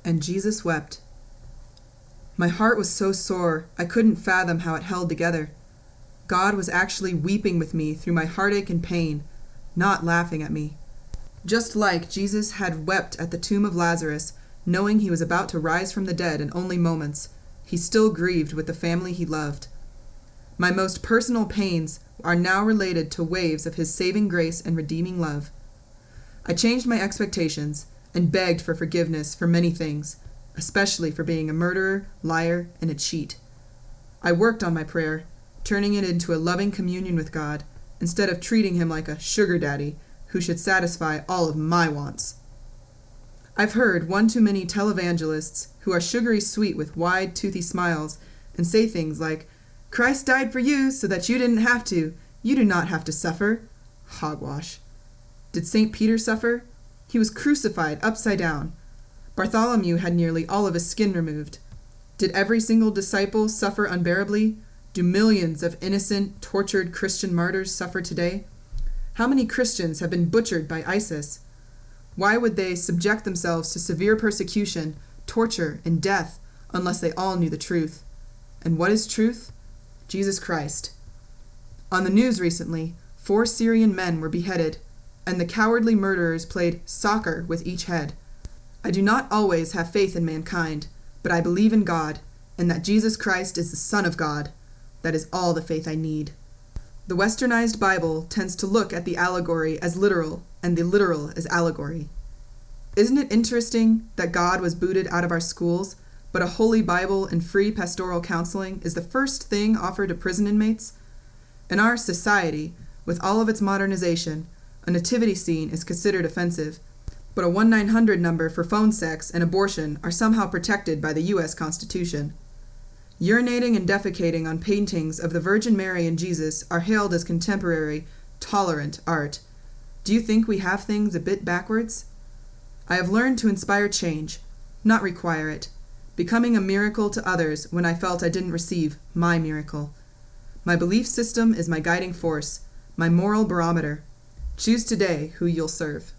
And Jesus wept. My heart was so sore, I couldn't fathom how it held together. God was actually weeping with me through my heartache and pain, not laughing at me. Just like Jesus had wept at the tomb of Lazarus, knowing he was about to rise from the dead in only moments, he still grieved with the family he loved. My most personal pains are now related to waves of his saving grace and redeeming love. I changed my expectations and begged for forgiveness for many things, especially for being a murderer, liar, and a cheat. I worked on my prayer, turning it into a loving communion with God, instead of treating him like a sugar daddy who should satisfy all of my wants. I've heard one too many televangelists who are sugary sweet with wide, toothy smiles and say things like, Christ died for you so that you didn't have to. You do not have to suffer. Hogwash. Did St. Peter suffer? He was crucified upside down. Bartholomew had nearly all of his skin removed. Did every single disciple suffer unbearably? Do millions of innocent, tortured Christian martyrs suffer today? How many Christians have been butchered by ISIS? Why would they subject themselves to severe persecution, torture, and death unless they all knew the truth? And what is truth? Jesus Christ. On the news recently, 4 Syrian men were beheaded, and the cowardly murderers played soccer with each head. I do not always have faith in mankind, but I believe in God, and that Jesus Christ is the Son of God. That is all the faith I need. The westernized Bible tends to look at the allegory as literal, and the literal as allegory. Isn't it interesting that God was booted out of our schools, but a holy Bible and free pastoral counseling is the first thing offered to prison inmates? In our society, with all of its modernization, a nativity scene is considered offensive, but a 1-900 number for phone sex and abortion are somehow protected by the U.S. Constitution. Urinating and defecating on paintings of the Virgin Mary and Jesus are hailed as contemporary, tolerant art. Do you think we have things a bit backwards? I have learned to inspire change, not require it, becoming a miracle to others when I felt I didn't receive my miracle. My belief system is my guiding force, my moral barometer. Choose today who you'll serve.